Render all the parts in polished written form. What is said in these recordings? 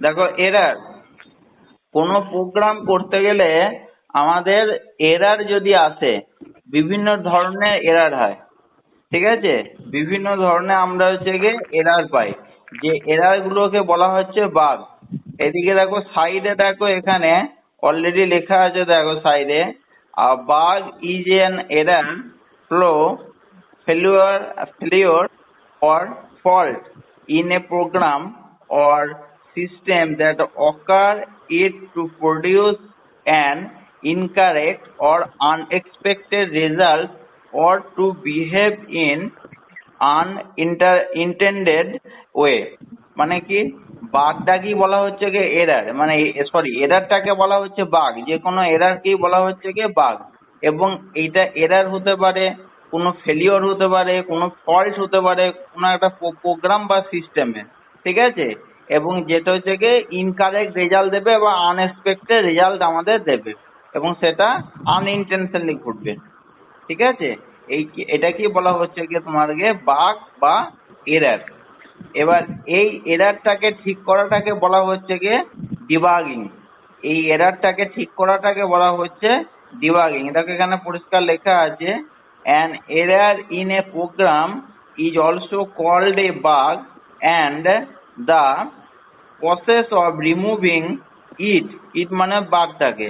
দেখো এরার, কোনো প্রোগ্রাম করতে গেলে আমাদের এরার যদি আসে, বিভিন্ন ধরনের এরার হয়, ঠিক আছে? বিভিন্ন ধরনের আমরা হচ্ছে গিয়ে এরার পাই, যে এরার গুলোকে বলা হচ্ছে বাগ। এদিকে দেখো সাইডে, দেখো এখানে অলরেডি লেখা আছে, দেখো সাইডে, bug is an error flaw failure or fault in a program or system that occur it to produce an incorrect or unexpected result or to behave in unintended way। মানে কি, বাগটা কি বলা হচ্ছে কি এরার, মানে সরি এরারটাকে বলা হচ্ছে bug, যে কোনো এরারকেই বলা হচ্ছে কি বাগ। এবং এইটা এরার হতে পারে, কোনো ফেলিওর হতে পারে, কোনো ফল্ট হতে পারে কোনো একটা প্রোগ্রাম বা সিস্টেমে, ঠিক আছে? এবং যেটা হচ্ছে কি ইনকারেক্ট রেজাল্ট দেবে বা আনএক্সপেক্টেড রেজাল্ট আমাদের দেবে, এবং সেটা আনইনটেনশনালি ঘটবে, ঠিক আছে? এটা কি বলা হচ্ছে কি তোমাকে বাগ বা এরার। এবার এই এরারটাকে ঠিক করাটাকে বলা হচ্ছে কি ডিবাগিং। এই এরারটাকে ঠিক করাটাকে বলা হচ্ছে ডিবাগিং। দেখো এখানে পরিষ্কার লেখা আছে, an error in a program is also called a bug and the process of removing it মানে বাগটাকে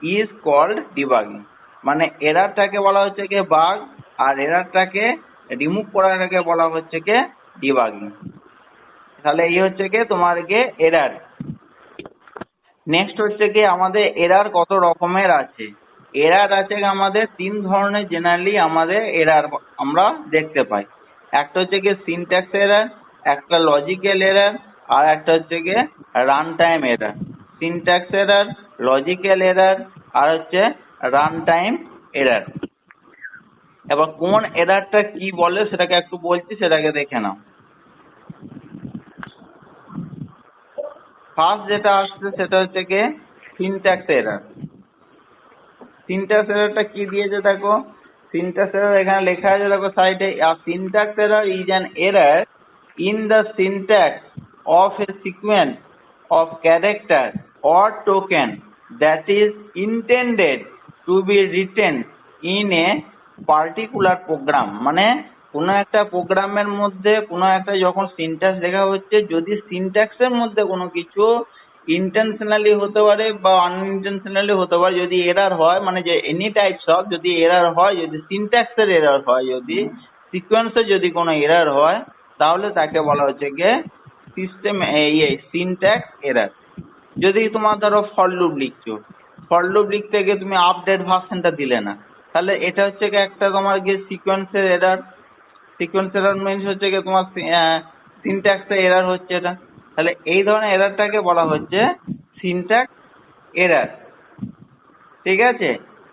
is called debugging। মানে এরারটাকে বলা হচ্ছে কি বাগ, আর এরারটাকে রিমুভ করাটাকে বলা হচ্ছে কি ডিবাগিং। তাহলে এই হচ্ছে কি তোমার কি এরার। নেক্সট হচ্ছে কি আমাদের এরার কত রকমের আছে। এরার আছে আমাদের তিন ধরনের, জেনারেলি আমাদের এরার আমরা দেখতে পাই। একটা হচ্ছে কি সিনট্যাক্স এরার, একটা লজিক্যাল এরার, আর একটা হচ্ছে কি run time error. Syntax error, logical error, আর হচ্ছে রান টাইম এরার। এবার কোন এরারটা কি বলে সেটাকে একটু বলছি, সেটাকে দেখে নাও। ফার্স্ট যেটা আসছে সেটা হচ্ছে কি সিনট্যাক্স এরার। সিনট্যাক্স এরারটা কি দিয়েছে দেখো, সিনট্যাক্স এরার এখানে লেখা আছে দেখো সাইডে, syntax error is an error in the syntax of a sequence of character or token that is intended to be written in a particular program. মানে কোনো একটা প্রোগ্রামের মধ্যে কোনো একটা যখন সিনট্যাক্স লেখা হচ্ছে, যদি সিনট্যাক্সের মধ্যে কোনো কিছু ইন্টেনশনালি হতে পারে বা আনইনটেনশনালি হতে পারে, যদি এরার হয়, মানে যে এনি টাইপস অফ যদি এরার হয়, যদি সিনট্যাক্সের এরার হয়, যদি সিকোয়েন্সে যদি কোনো এরার হয়, তাহলে তাকে বলা হচ্ছে গিয়ে সিস্টেম সিনট্যাক্স এরার। যদি তোমার ধরো ফর লুপ লিখছো, ফর লুপ লিখতে গিয়ে তুমি আপডেট ভার্সনটা দিলে না, তাহলে এটা হচ্ছে গিয়ে একটা তোমার গিয়ে সিকোয়েন্সের এরার। সিকোয়েন্স এরার মিনস হচ্ছে গিয়ে তোমার সিনট্যাক্সে এরার হচ্ছে এটা। তাহলে এই ধরনের এরারটাকে বলা হচ্ছে সিনট্যাক্স এরার, ঠিক আছে?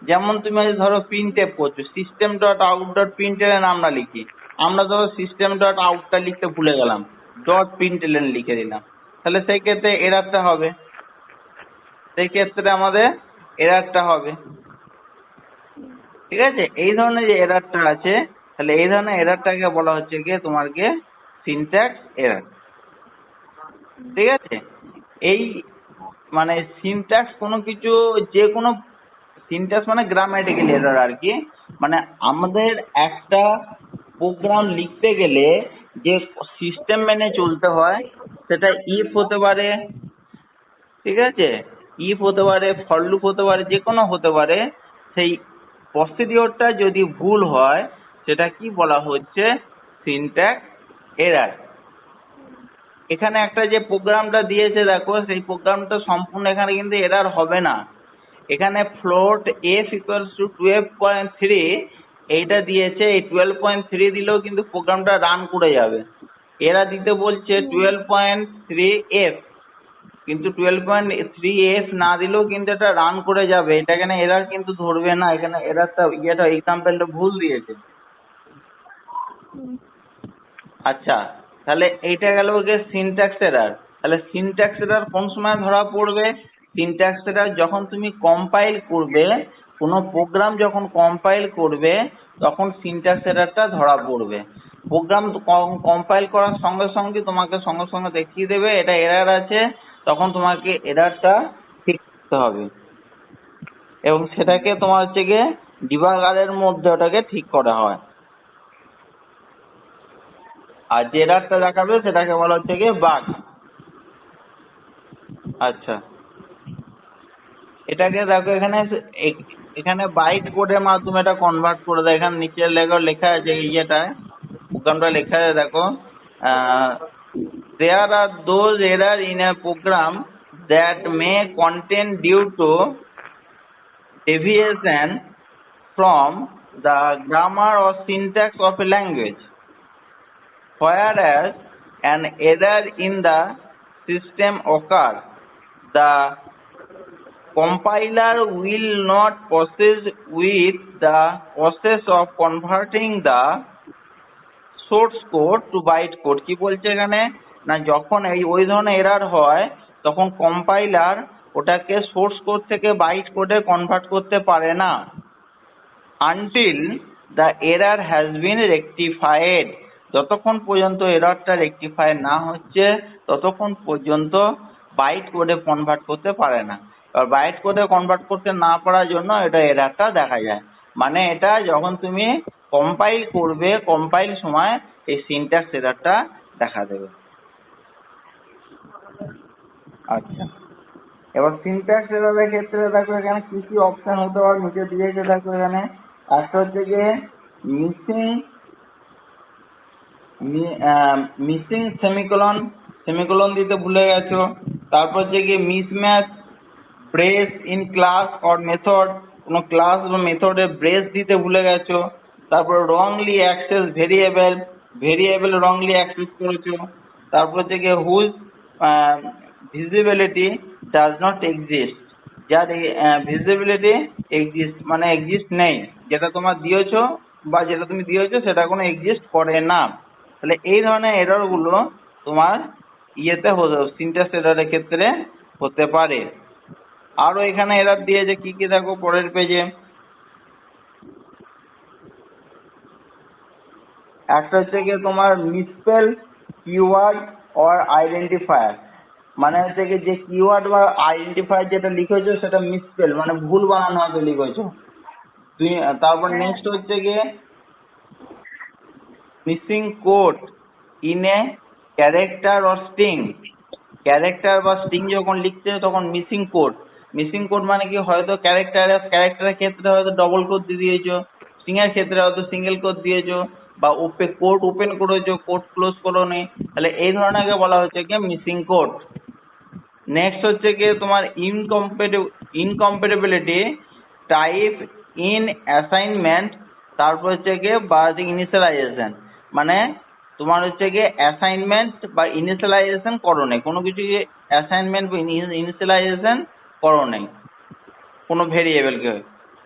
যেমন তুমি ধরো প্রিন্টএফ করছো, সিস্টেম ডট আউট ডট প্রিন্টএলএন আমরা লিখি, আমরা ধরো সিস্টেম ডট আউটটা লিখতে ভুলে গেলাম, ডট প্রিন্টএলএন লিখে দিলাম, তাহলে সেই ক্ষেত্রে এরারটা হবে, সেই ক্ষেত্রে আমাদের এরারটা হবে, ঠিক আছে? এই ধরনের যে এরারটা আছে, তাহলে এই ধরনের এরারটাকে বলা হচ্ছে গিয়ে তোমার গিয়ে সিনট্যাক্স এরার, ঠিক আছে? এই মানে সিনট্যাক্স কোনো কিছু, যে কোনো সিনট্যাক্স মানে গ্রামাটিক্যাল এরার আর কি। মানে আমাদের একটা প্রোগ্রাম লিখতে গেলে যে সিস্টেম মেনে চলতে হয়, সেটা ইফ হতে পারে, ঠিক আছে? ইফ হতে পারে, ফর লুপ হতে পারে, যে কোনো হতে পারে। সেই প্রসিডিওরটা যদি ভুল হয়, সেটা কি বলা হচ্ছে সিনট্যাক্স এরার। এখানে একটা যে প্রোগ্রামটা দিয়েছে দেখো, সেই প্রোগ্রামটা সম্পূর্ণ এখানে কিন্তু এরার হবে না। এখানে ফ্লোট f ইকুয়ালস টু 12.3 এইটা দিয়েছে, এই 12.3 দিলেও কিন্তু প্রোগ্রামটা রান করে যাবে। এরা দিতে বলছে 12.3f, কিন্তু 12.3f না দিলেও কিন্তু এটা রান করে যাবে, এটা এখানে এরার কিন্তু ধরবে না। এখানে এরারটা এক্সাম্পলটা ভুল দিয়েছে। আচ্ছা, তাহলে এইটা গেল যে সিনট্যাক্স এরার। তাহলে সিনট্যাক্স এরার কোন সময় ধরা পড়বে? সিনট্যাক্স এরার যখন তুমি কম্পাইল করবে, কোনো প্রোগ্রাম যখন কম্পাইল করবে, তখন সিনট্যাক্স এরারটা ধরা পড়বে। প্রোগ্রাম কম্পাইল করার সঙ্গে সঙ্গে তোমাকে সঙ্গে সঙ্গে দেখিয়ে দেবে এটা এরার আছে, তখন তোমাকে এরারটা ঠিক করতে হবে এবং সেটাকে তোমার হচ্ছে গিয়ে ডিবাগারের মধ্যে ওটাকে ঠিক করা হয়। আর যে এরারটা দেখাবে সেটাকে বলা হচ্ছে গিয়ে বাগ। আচ্ছা, এটাকে দেখো এখানে এখানে বাইট কোডের মাধ্যমে এটা কনভার্ট করে দেয়। এখানে নিচের লেখা আছে ইয়েটায়, প্রোগ্রামটা লেখা আছে দেখো, there are those error in a program that may contain due to deviation from the grammar or syntax of a language, whereas an error in the system occurs, the compiler will not proceed with the process of converting the source code to byte code। কি বলছে এখানে না, যখন ওই ধরনের error হয় তখন compiler ওটাকে সোর্স কোড থেকে বাইট কোডে কনভার্ট করতে পারে না until the error has been rectified। যতক্ষণ পর্যন্ত এররটা রেকটিফাই না হচ্ছে ততক্ষণ পর্যন্ত বাইট কোডে কনভার্ট করতে পারে না। এবার বাইট কোডে কনভার্ট করতে না পারার জন্য এটা এররটা দেখা যায়। মানে এটা যখন তুমি কম্পাইল করবে, কম্পাইল সময় এই সিনট্যাক্স এররটা দেখা দেবে। আচ্ছা, এবার সিনট্যাক্স এররের ক্ষেত্রে দেখো এখানে কি কি অপশন হতে পারে নিচে দিয়েছে দেখো এখানে। একটা হচ্ছে গিয়ে মিসিং সেমিকোলন দিতে ভুলে গেছো। তারপর হচ্ছে গিয়ে mismatch brace in class or method, কোনো ক্লাস বা মেথডে ব্রেস দিতে ভুলে গেছো। তারপর wrongly access variable wrongly access করেছো। তারপর হচ্ছে গিয়ে whose visibility does not exist, যার ভিজিবিলিটি এক্সিস্ট মানে এক্সিস্ট নেই, যেটা তোমার দিয়েছো বা যেটা তুমি দিয়েছো সেটা কোনো এক্সিস্ট করে না। তাহলে এই ধরনের এরর গুলো তোমার ইয়েতে সিনট্যাক্স এররের ক্ষেত্রে হতে পারে। আরো এখানে এরর দিয়েছে কি কি দেখো পরের পেজে। একটা হচ্ছে গিয়ে তোমার মিসস্পেল কিওয়ার্ড অর আইডেন্টিফায়ার, মানে হচ্ছে কি যে কিওয়ার্ড বা আইডেন্টিফায়ার যেটা লিখেছো সেটা মিসস্পেল মানে ভুল বানানো হয়তো লিখেছো তুই। তারপর নেক্সট হচ্ছে গিয়ে missing code in a character or string. Character বা স্ট্রিং যখন লিখতে তখন মিসিং কোড মানে কি, হয়তো ক্যারেক্টারের ক্ষেত্রে হয়তো ডবল কোড দিয়ে দিয়েছো, স্ট্রিং এর ক্ষেত্রে হয়তো সিঙ্গেল কোড দিয়েছো, বা কোড ওপেন করেছো কোড ক্লোজ করোনি, তাহলে এই ধরনের বলা হচ্ছে কি মিসিং কোড। নেক্সট হচ্ছে কি তোমার ইনকম্প্যাটিবিলিটি টাইপ ইন অ্যাসাইনমেন্ট। তারপর হচ্ছে গিয়ে বা ইনিশিয়ালাইজেশন, মানে তোমার হচ্ছে গিয়ে অ্যাসাইনমেন্ট বা ইনিশিয়ালাইজেশন করো নাই, কোনো কিছু অ্যাসাইনমেন্ট বা ইনিশিয়ালাইজেশন করো নাই কোনো ভেরিয়েবলকে।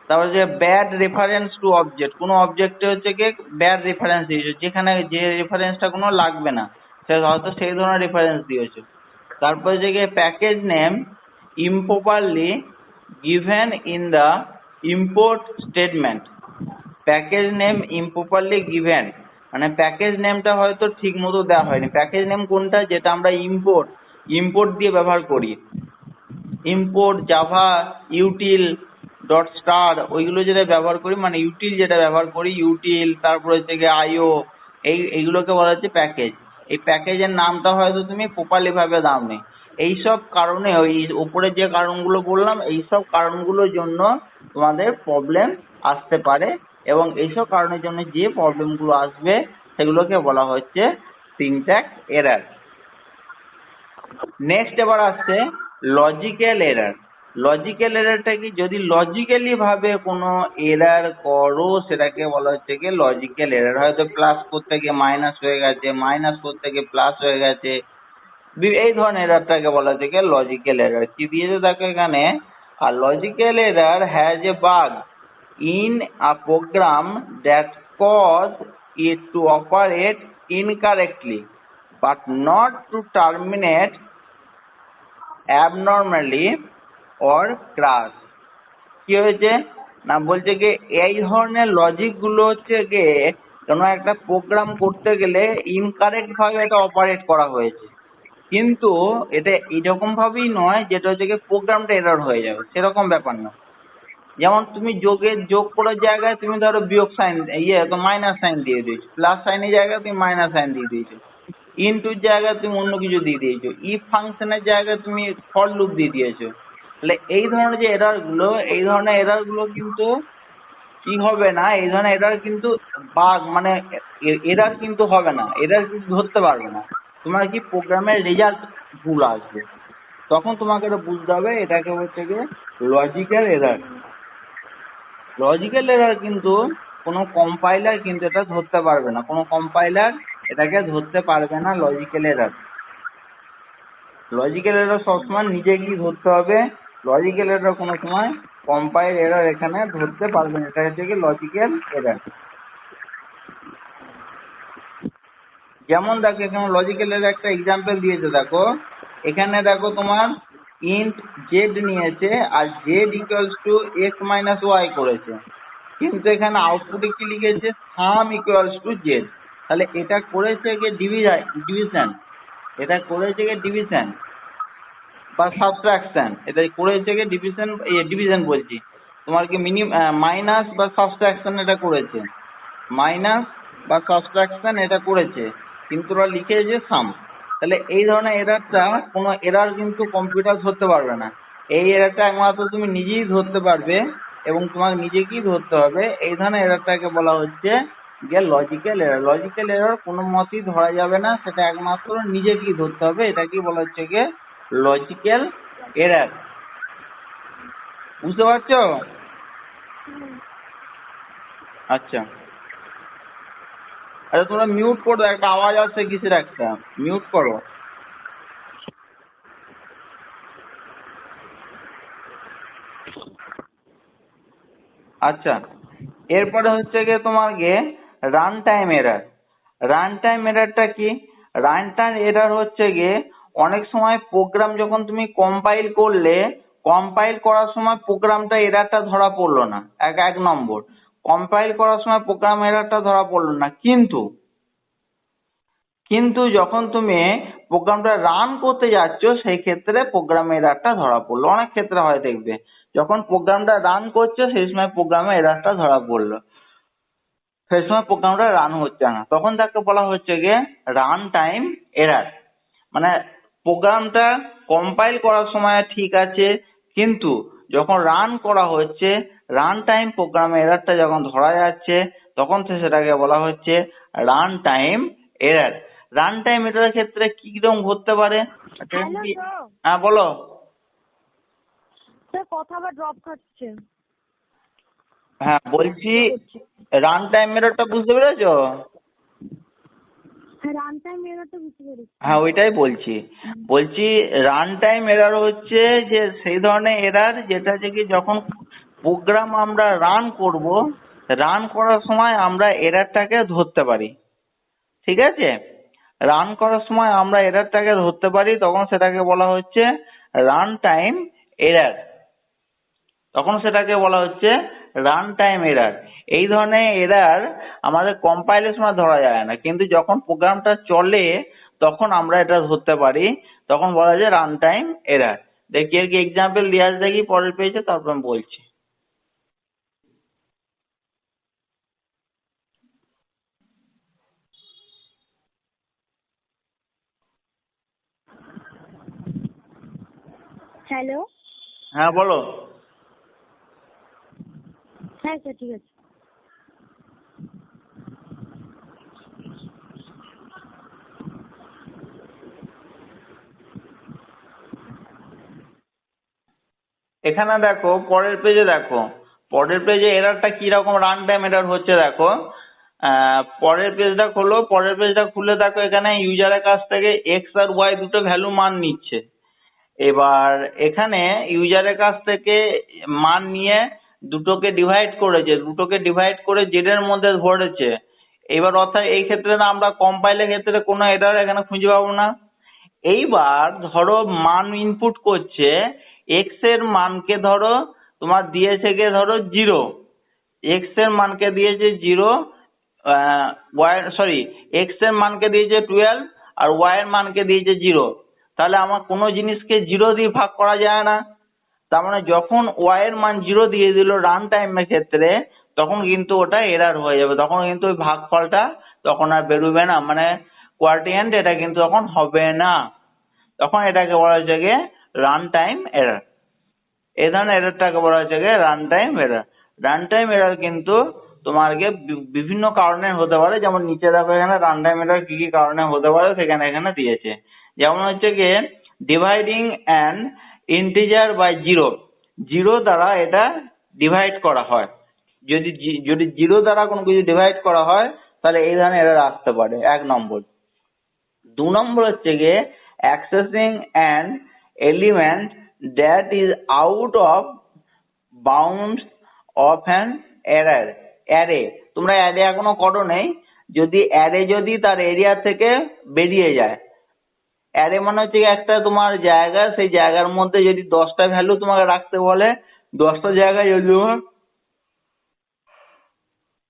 তারপর যে ব্যাড রেফারেন্স টু অবজেক্ট, কোনো অবজেক্টে হচ্ছে গিয়ে ব্যাড রেফারেন্স দিয়েছো, যেখানে যে রেফারেন্সটা কোনো লাগবে না সে হয়তো সেই ধরনের রেফারেন্স দিয়েছো। তারপর হচ্ছে গিয়ে package name improperly given in the import statement। Package name improperly given মানে প্যাকেজ নেমটা হয়তো ঠিক মতো দেওয়া হয়নি। প্যাকেজ নেম কোনটা, যেটা আমরা ইম্পোর্ট দিয়ে ব্যবহার করি, import Java util dot star ওইগুলো যেটা ব্যবহার করি, মানে ইউটিল যেটা ব্যবহার করি ইউটিল, তারপর হচ্ছে গিয়ে আইও, এইগুলোকে বলা হচ্ছে প্যাকেজ। এই প্যাকেজের নামটা হয়তো তুমি প্রপারলি ভাবে দাওনি। এইসব কারণে ওই উপরে যে কারণগুলো বললাম এইসব কারণগুলোর জন্য তোমাদের প্রবলেম আসতে পারে, এবং এইসব কারণের জন্য যে প্রবলেমগুলো আসবে সেগুলোকে বলা হচ্ছে সিনট্যাক্স এরর। নেক্সট এবার আসছে লজিক্যাল এরর। লজিক্যাল এররটা কি, যদি লজিক্যালি ভাবে কোনো এরর করো সেটাকে বলা হচ্ছে কি লজিক্যাল এরর। হয়তো প্লাস করতে গিয়ে মাইনাস হয়ে গেছে, মাইনাস করতে গিয়ে প্লাস হয়ে গেছে, এই ধরনের এররটাকে বলা হচ্ছে কি লজিক্যাল এরর। কি দিয়েছে দেখো এখানে, আর logical error has a bug in a program that cause it to operate incorrectly but not to terminate abnormally or crash। কি হয়েছে না, বলছে কি এই ধরনের লজিক গুলো হচ্ছে গিয়ে কোনো একটা প্রোগ্রাম করতে গেলে ইনকারেক্ট ভাবে এটা অপারেট করা হয়েছে, কিন্তু এটা এরকম ভাবেই নয় যেটা হচ্ছে কি প্রোগ্রামটা এরর হয়ে যাবে, সেরকম ব্যাপার না। যেমন তুমি যোগ করার জায়গায় তুমি ধরো বিয়োগ সাইন তো মাইনাস সাইন দিয়ে দিয়েছো, প্লাস সাইনের জায়গায় তুমি মাইনাস সাইন দিয়ে দিয়েছো, ইনটুর জায়গায় তুমি অন্য কিছু দিয়ে দিয়েছো, ইফ ফাংশনের জায়গায় তুমি ফর লুপ দিয়ে দিয়েছো। তাহলে এই ধরনের যে এরর গুলো, এই ধরনের এরর গুলো কিন্তু কি হবে না, এই ধরনের এরর কিন্তু বাগ মানে এরর কিন্তু হবে না, এরর কিন্তু ধরতে পারবে না। তোমার কি প্রোগ্রামের রেজাল্ট ভুল আসবে, তখন তোমাকে এটা বুঝতে হবে এটাকে হচ্ছে গিয়ে লজিক্যাল এরর। লজিক্যাল এরর কিন্তু কোনো কম্পাইলার কিন্তু এটা ধরতে পারবে না, কোনো কম্পাইলার এটাকে ধরতে পারবে না লজিক্যাল এরর। লজিক্যাল এরর সবসময় নিজেকেই ধরতে হবে, লজিক্যাল এরর কোনো সময় কম্পাইল এরর এখানে ধরতে পারবে না, এটা হচ্ছে কি লজিক্যাল এরর। যেমন দেখো এখানে লজিক্যাল এরর একটা এক্সাম্পল দিয়েছে, দেখো এখানে দেখো তোমার ইন্ট জেড নিয়েছে আর Z equals to X minus Y করেছে, কিন্তু এখানে আউটপুটে কি লিখেছে সাম ইকুয়ালস টু জেড। তাহলে এটা করেছে কি ডিভিশন, এটা করেছে কি ডিভিশন বা সাবট্রাকশন, এটা করেছে কি ডিভিশন বলছি তোমার কি মাইনাস বা সাবট্রাকশন এটা করেছে, মাইনাস বা সাবট্রাকশন এটা করেছে, কিন্তু ওরা লিখেছে সাম। তাহলে এই ধরনের এররটা কোনো এরর কিন্তু কম্পিউটার ধরতে পারবে না, এই এররটা একমাত্র তুমি নিজেই ধরতে পারবে এবং তোমার নিজেকেই ধরতে হবে। এই ধরনের এররটাকে বলা হচ্ছে যে লজিক্যাল এরর। লজিক্যাল এরর কোনো মতেই ধরা যাবে না, সেটা একমাত্র নিজেকেই ধরতে হবে, এটাকেই বলা হচ্ছে গিয়ে লজিক্যাল এরর। বুঝতে পারছো? আচ্ছা, আরে তোমরা মিউট করো, একটা আওয়াজ আসছে কিসের একটা, মিউট করো। আচ্ছা, এরপরে হচ্ছে গিয়ে তোমার গিয়ে run time error. Run time এররটা কি? রান টাইম এরর হচ্ছে গিয়ে অনেক সময় প্রোগ্রাম যখন তুমি কম্পাইল করলে, কম্পাইল করার সময় প্রোগ্রামটা এররটা ধরা পড়লো না, এক নম্বর কম্পাইল করার সময় প্রোগ্রাম এররটা ধরা পড়লো না, কিন্তু কিন্তু যখন তুমি প্রোগ্রামটা রান করতে যাচ্ছ সেই ক্ষেত্রে প্রোগ্রাম এররটা ধরা পড়লো। অনেক ক্ষেত্রে হয় দেখবে যখন প্রোগ্রামটা রান করছো সেই সময় প্রোগ্রামে এররটা ধরা পড়লো, সেই সময় প্রোগ্রামটা রান হচ্ছে না, তখন তাকে বলা হচ্ছে গিয়ে রান টাইম এরর। মানে প্রোগ্রামটা কম্পাইল করার সময় ঠিক আছে, কিন্তু যখন রান করা হচ্ছে, রান টাইম প্রোগ্রামে এররটা যখন ধরা যাচ্ছে, তখন সেটাকে বলা হচ্ছে run time error. Run time এররের ক্ষেত্রে কি রকম হতে পারে? হ্যাঁ বলো। কথা আবার ড্রপ খাচ্ছে। হ্যাঁ বলছি, রান টাইম এররটা বুঝতে পেরেছো? রান টাইম এররটা বুঝতে পেরেছি। হ্যাঁ ওইটাই বলছি, রান টাইম এরর হচ্ছে যে সেই ধরনের এরর যেটা হচ্ছে কি যখন প্রোগ্রাম আমরা রান করব, রান করার সময় আমরা এররটাকে ধরতে পারি, ঠিক আছে? রান করার সময় আমরা এররটাকে ধরতে পারি, তখন সেটাকে বলা হচ্ছে রান টাইম এরর, তখন সেটাকে বলা হচ্ছে রান টাইম এরর। এই ধরনের এরর আমাদের কম্পাইলের সময় ধরা যায় না, কিন্তু যখন প্রোগ্রামটা চলে তখন আমরা এটা ধরতে পারি, তখন বলা যায় রান টাইম এরর। দেখি এর কি এক্সাম্পল দিয়ে আসে দেখি পরের পেজে, তারপর আমি বলছি। হ্যালো। হ্যাঁ বলো। হ্যাঁ স্যার ঠিক আছে। এখানে দেখো পরের পেজে, দেখো পরের পেজে এররটা কিরকম রান টাইম এরর হচ্ছে, দেখো পরের পেজটা খোলো, পরের পেজটা খুলে দেখো এখানে ইউজারের কাছ থেকে এক্স আর ওয়াই দুটো ভ্যালু মান নিচ্ছে। এবার এখানে ইউজারের কাছ থেকে মান নিয়ে দুটোকে ডিভাইড করেছে, দুটোকে ডিভাইড করে জেড এর মধ্যে ধরেছে। এবার অর্থাৎ এই ক্ষেত্রে না আমরা কম্পাইলের ক্ষেত্রে কোনো এরর এখানে খুঁজে পাবো না। এইবার ধরো মান ইনপুট করছে, এক্স এর মানকে ধরো তোমার দিয়েছে গিয়ে ধরো 0, এক্স এর মানকে দিয়েছে 0, ওয়াই এক্স এর মানকে দিয়েছে 12 আর ওয়াই এর মানকে দিয়েছে 0। তাহলে আমার কোনো জিনিসকে 0 দিয়ে ভাগ করা যায় না। তার মানে যখন ওয়াই এর মান 0 দিয়ে দিল রান টাইমের ক্ষেত্রে, তখন কিন্তু ওটা এরার হয়ে যাবে, তখন কিন্তু ওই ভাগফলটা তখন আর বেরোবে না, মানে কোয়াটিয়েন্ট এটা কিন্তু তখন হবে না, তখন এটাকে বলা হচ্ছে গিয়ে রান টাইম এরার। এই ধরনের এরারটাকে বলা হচ্ছে গিয়ে run time error. Run time error কিন্তু তোমাকে বিভিন্ন কারণে হতে পারে, যেমন নিচে দেখো এখানে রান টাইম এরার কি কি কারণে হতে পারে সেখানে এখানে দিয়েছে। যেমন হচ্ছে গিয়ে ডিভাইডিং অ্যান ইন্টিজার বাই 0, 0 দ্বারা এটা ডিভাইড করা হয়। যদি 0 দ্বারা কোনো কিছু ডিভাইড করা হয় তাহলে এই ধরনের এরার আসতে পারে, 1 নম্বর। 2 নম্বর হচ্ছে গিয়ে accessing an element that is out of bounds of an array। তোমরা অ্যারে এখনো করো নেই, যদি অ্যারে যদি তার এরিয়া থেকে বেরিয়ে যায়, অ্যারে মানে হচ্ছে একটা তোমার জায়গা, সেই জায়গার মধ্যে যদি 10টা ভ্যালু তোমাকে রাখতে বলে, 10টা জায়গায় যদি তোমার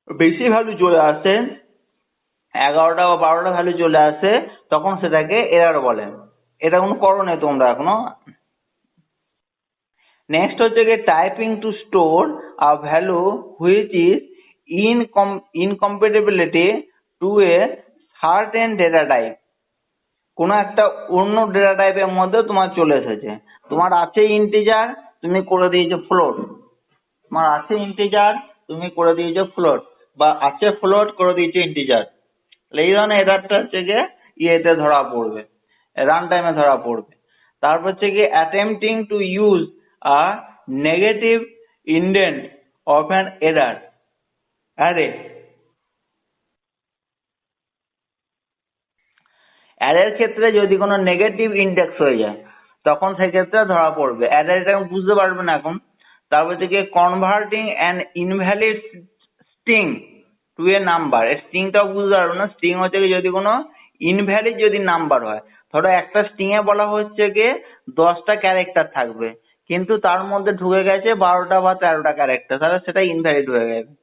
বেশি ভ্যালু চলে আসে, 11টা বা 12টা ভ্যালু চলে আসে, তখন সেটাকে এরার বলে। এটা কোনো করো নেই তোমরা এখনো। নেক্সট হচ্ছে গিয়ে typing to store a value which is incompatibility to a certain data type. কোনো একটা অন্য ডেটা টাইপের মধ্যে তোমার চলে এসেছে, তোমার আছে ইন্টিজার, তুমি করে দিয়েছো ফ্লোট, তোমার আছে ইন্টিজার তুমি করে দিয়েছো ফ্লোট, বা আছে ফ্লোট করে দিয়েছো ইন্টিজার, এই ধরনের এরারটা হচ্ছে গিয়ে ইয়েতে ধরা পড়বে, রান টাইমে ধরা পড়বে। তারপর হচ্ছে গিয়ে attempting to use a negative indent of an error array. অ্যারের ক্ষেত্রে যদি কোনো নেগেটিভ ইন্ডেক্স হয়ে যায় তখন সেক্ষেত্রে ধরা পড়বে, অ্যারেটা বুঝতে পারবে না এখন। তারপর থেকে converting an invalid string to a number, স্ট্রিংটাও বুঝতে পারবে না। স্ট্রিং হচ্ছে কি যদি কোনো ইনভ্যালিড যদি নাম্বার হয়, ধরো একটা স্ট্রিং এ বলা হচ্ছে গিয়ে 10টা ক্যারেক্টার থাকবে, কিন্তু তার মধ্যে ঢুকে গেছে 12টা বা 13টা ক্যারেক্টার, তাহলে সেটা ইনভ্যালিড হয়ে গেছে।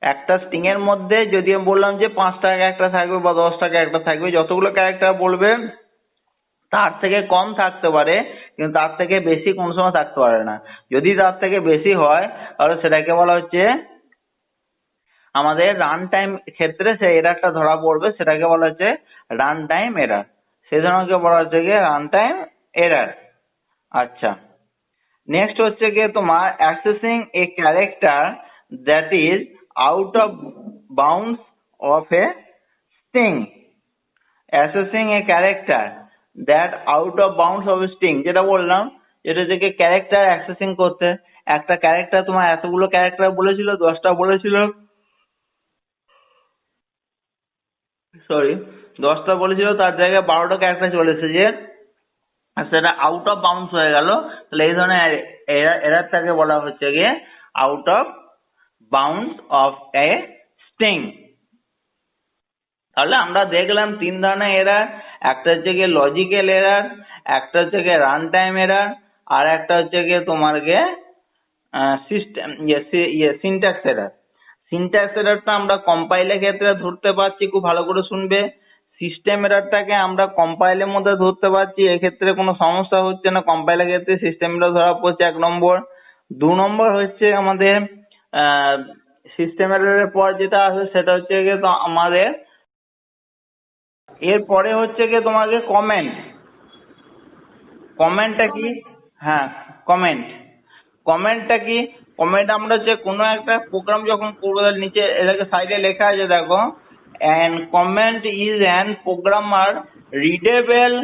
একটা স্ট্রিং এর মধ্যে যদি আমি বললাম যে 5টা ক্যারেক্টার থাকবে বা 10টা ক্যারেক্টার থাকবে, যতগুলো ক্যারেক্টার বলবে তার থেকে কম থাকতে পারে, কিন্তু তার থেকে বেশি কোন সময় থাকতে পারে না। যদি তার থেকে বেশি হয় তাহলে সেটাকে বলা হচ্ছে আমাদের রান টাইম ক্ষেত্রে সেই এরারটা ধরা পড়বে, সেটাকে বলা হচ্ছে রান টাইম এরার, সেই ধরনকে বলা হচ্ছে গিয়ে রান টাইম এরার। আচ্ছা, নেক্সট হচ্ছে গিয়ে তোমার accessing a character that is out of bounds of a string. Accessing a character that out of bounds of string, যেটা বললাম, যেটা থেকে ক্যারেক্টার অ্যাক্সেসিং করতে, একটা ক্যারেক্টার তোমার এতগুলো ক্যারেক্টার বলেছিল, 10টা বলেছিল, সরি 10টা বলেছিল, তার জায়গায় 12টা ক্যারেক্টার চলে এসেছে, আর সেটা আউট অফ বাউন্ডস হয়ে গেল, তাহলে এই ধরনের এরারটাকে বলা হচ্ছে গিয়ে out of bounds of a string. তাহলে আমরা দেখলাম 3 ধরনের এরার, একটা হচ্ছে গিয়ে লজিক্যাল এরার, একটা হচ্ছে গিয়ে রান টাইম এরার, আর একটা হচ্ছে গিয়ে তোমার গিয়ে সিস্টেম সিনট্যাক্স এরার। সিনট্যাক্স এরারটা আমরা কম্পাইলের ক্ষেত্রে ধরতে পারছি, খুব ভালো করে শুনবে। সিস্টেম এরারটাকে আমরা কম্পাইলের মধ্যে ধরতে পারছি, এক্ষেত্রে কোনো সমস্যা হচ্ছে না, কম্পাইলের ক্ষেত্রে সিস্টেম এরার ধরা পড়ছে 1 নম্বর। 2 নম্বর হচ্ছে আমাদের সিস্টেম এরারের পর যেটা আসে সেটা হচ্ছে গিয়ে তো আমাদের এরপরে হচ্ছে গিয়ে তোমাকে কমেন্ট। কমেন্টটা কি? হ্যাঁ, কমেন্ট। কমেন্টটা কি? কমেন্ট আমরা যে কোনো একটা প্রোগ্রাম যখন করবো, তার নিচে এটাকে সাইডে লেখা আছে দেখো, and comment is an programmer readable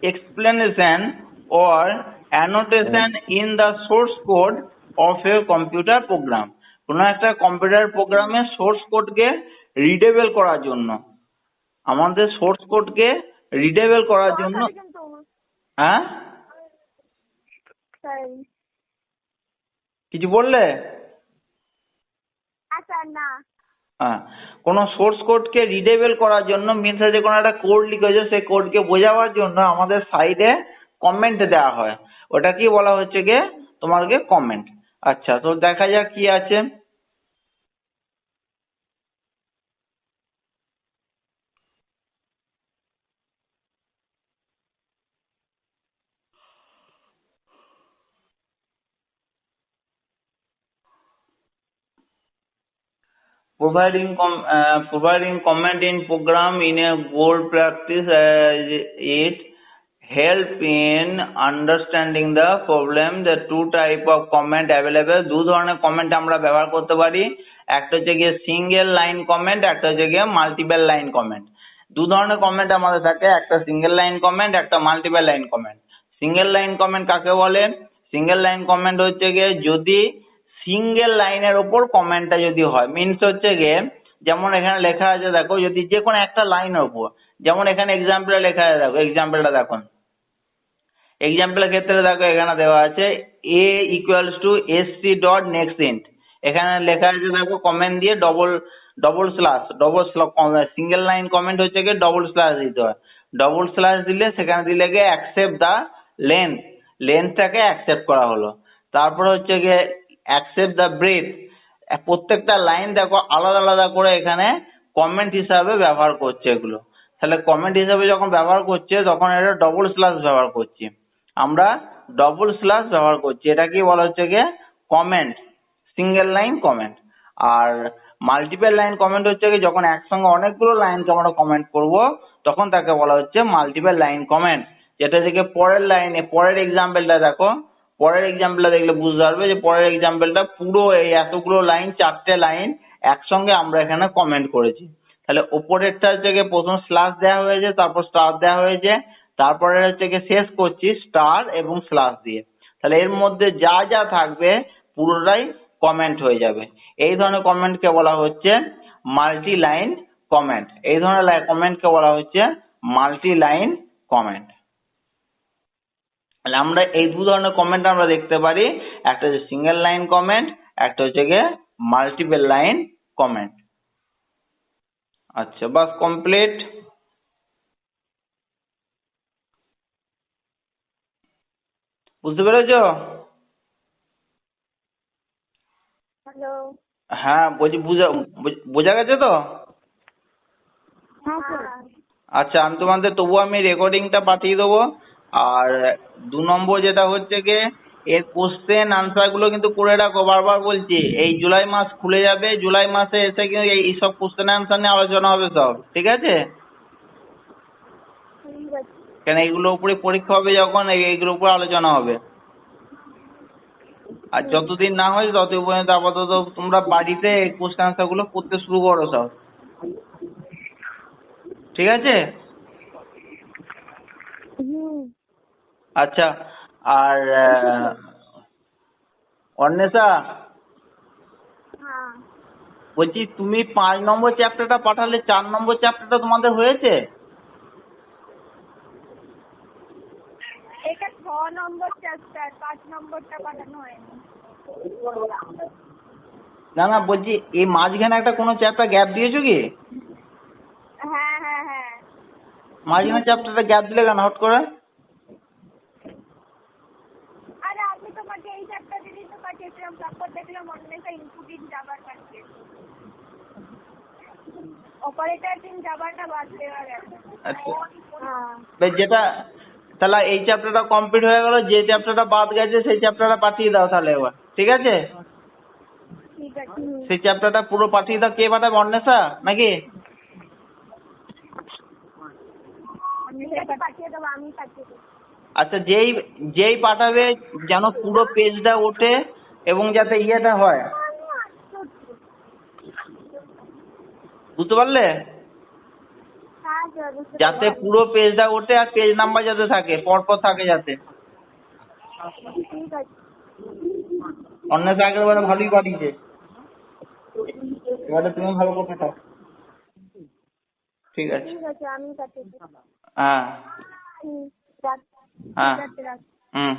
explanation or annotation in the source code of a computer program। কোনো একটা কম্পিউটার প্রোগ্রামের সোর্স কোডকে রিডেবল করার জন্য, আমাদের সোর্স কোডকে রিডেবল করার জন্য। কিন্তু হ্যাঁ, স্যার, কিছু বললে? স্যার না, হ্যাঁ, কোনো সোর্স কোডকে রিডেবল করার জন্য, মিনস যে কোনো একটা কোড লিখেছে সেই কোডকে বোঝাবার জন্য আমাদের সাইডে কমেন্ট দেওয়া হয়, ওটা কি বলা হচ্ছে গিয়ে তোমাকে কমেন্ট। আচ্ছা, তো দেখা যাক কি আছে। providing comment in program in a goal practice it help in understanding the problem. The two type of comment available. দু ধরনের কমেন্ট আমরা ব্যবহার করতে পারি, একটা হচ্ছে গিয়ে সিঙ্গেল লাইন কমেন্ট, একটা হচ্ছে গিয়ে মাল্টিপল লাইন কমেন্ট। দু ধরনের কমেন্ট আমাদের থাকে, একটা সিঙ্গেল লাইন কমেন্ট, একটা multiple line comment. Single line comment কাকে বলে? সিঙ্গেল লাইন কমেন্ট হচ্ছে গিয়ে যদি সিঙ্গেল লাইনের ওপর কমেন্টটা যদি হয়, মিনস হচ্ছে গিয়ে যেমন এখানে লেখা আছে দেখো, যদি যে কোনো একটা লাইনের ওপর, যেমন এখানে এক্সাম্পলে লেখা আছে দেখো, এক্সাম্পলটা দেখো, এক্সাম্পলের ক্ষেত্রে দেখো এখানে দেওয়া আছে a equals to sc dot next int. এখানে লেখা আছে দেখো কমেন্ট দিয়ে double slash single line comment হচ্ছে গিয়ে ডবল স্ল্যাশ দিতে হয়। ডবল স্ল্যাশ দিলে সেখানে দিলে গিয়ে অ্যাকসেপ্ট দা লেন্থটাকে অ্যাকসেপ্ট করা হলো। তারপর হচ্ছে গিয়ে অ্যাকসেপ্ট দা ব্রেথ। প্রত্যেকটা লাইন দেখো আলাদা আলাদা করে এখানে কমেন্ট হিসাবে ব্যবহার করছে এগুলো। তাহলে কমেন্ট হিসাবে যখন ব্যবহার করছে তখন এটা ডবল স্ল্যাশ ব্যবহার করছি, আমরা ডবল স্ল্যাশ ব্যবহার করছি। এটা কি বলা হচ্ছে গিয়ে কমেন্ট, সিঙ্গেল লাইন কমেন্ট। আর মাল্টিপল লাইন কমেন্ট হচ্ছে কি যখন একসঙ্গে অনেকগুলো লাইনকে আমরা কমেন্ট করব তখন তাকে বলা হচ্ছে মাল্টিপল লাইন কমেন্ট। যেটা থেকে পরের লাইনে, পরের এক্সাম্পলটা দেখো, পরের এক্সাম্পলটা দেখলে বুঝতে পারবে যে পরের এক্সাম্পলটা পুরো এই এতগুলো লাইন, 4টে লাইন একসঙ্গে আমরা এখানে কমেন্ট করেছি। তাহলে ওপরেরটা হচ্ছে গিয়ে প্রথম স্ল্যাশ দেওয়া হয়েছে, তারপর স্টার দেওয়া হয়েছে, তারপরে হচ্ছে গিয়ে শেষ করছি স্টার এবং স্ল্যাশ দিয়ে। তাহলে এর মধ্যে যা যা থাকবে পুরোটাই কমেন্ট হয়ে যাবে। এই ধরনের কমেন্টকে বলা হচ্ছে মাল্টি লাইন কমেন্ট। এই ধরনের কমেন্টকে বলা হচ্ছে মাল্টি লাইন কমেন্ট। তাহলে আমরা এই দু ধরনের কমেন্ট আমরা দেখতে পারি, একটা হচ্ছে সিঙ্গেল লাইন কমেন্ট, একটা হচ্ছে গিয়ে মাল্টিপল লাইন কমেন্ট। আচ্ছা, বাস কমপ্লিট। বুঝতে পেরেছো? হ্যালো। হ্যাঁ বলছি, বোঝা গেছে তো? হ্যাঁ স্যার। আচ্ছা, আমি তোমাদের তবু আমি রেকর্ডিংটা পাঠিয়ে দেবো। আর 2 নম্বর যেটা হচ্ছে গিয়ে এর কোশ্চেন আনসার গুলো কিন্তু করে রাখো। বারবার বলছি, এই জুলাই মাস খুলে যাবে, জুলাই মাসে এসে কিন্তু এইসব কোশ্চেন আনসার নিয়ে আলোচনা হবে সব, ঠিক আছে? ঠিক আছে। কেন এইগুলোর উপরে পরীক্ষা হবে যখন, এইগুলোর উপরে আলোচনা হবে। আর যতদিন না হয় ততদিন পর্যন্ত আপাতত তোমরা বাড়িতে এই কোশ্চেন আনসার গুলো করতে শুরু করো সব, ঠিক আছে? আচ্ছা, আর অন্বেষা, হ্যাঁ। বলছি তুমি 5 নম্বর চ্যাপ্টারটা পাঠালে, 4 নম্বর চ্যাপ্টারটা তোমাদের হয়েছে? এটা 6 নম্বর চ্যাপ্টার, 5 নম্বরটা পাঠানো হয়নি। না না, বলছি এই মাঝখানে একটা কোনো চ্যাপ্টার গ্যাপ দিয়েছো কি? হ্যাঁ হ্যাঁ হ্যাঁ। মাঝখানে চ্যাপ্টারটা গ্যাপ দিলে কেন হট করে? আরে আমি তোমাকে এই চ্যাপ্টার দিয়েই তো পাঠিয়েছিলাম, তারপর দেখলাম অন্যটা ইনপুট ইন জাভার পাঠিয়েছে। অপারেটর ইন জাভাটা বাদ দেওয়া গেছে। আচ্ছা, হ্যাঁ। যেটা, তাহলে এই চ্যাপ্টারটা কমপ্লিট হয়ে গেল, যে চ্যাপ্টারটা বাদ গেছে সেই চ্যাপ্টারটা পাঠিয়ে দাও তাহলে এবার, ঠিক আছে? ঠিক আছে। সেই চ্যাপ্টারটা পুরো পাঠিয়ে দাও। কে পাঠাবে, অন্বেষা নাকি? আমি পাঠিয়ে দেবো, আমি পাঠিয়ে দেবো। আচ্ছা, যেই পাঠাবে যেন পুরো পেজটা ওঠে এবং যাতে ইয়েটা হয়, বুঝতে পারলে? হ্যাঁ স্যার, বুঝতে যাতে পারছি। পুরো পেজটা ওঠে আর পেজ নাম্বার যাতে থাকে, পরপর থাকে যাতে। ঠিক আছে। অন্বেষা আগের বারে ভালোই পাঠিয়েছে, এবারে তুমি ভালো করে পাঠাও, ঠিক আছে? ঠিক আছে, আমি পাঠিয়ে দেবো। হ্যাঁ রাখ। হ্যাঁ, ঠিক আছে, রাখ। হুম।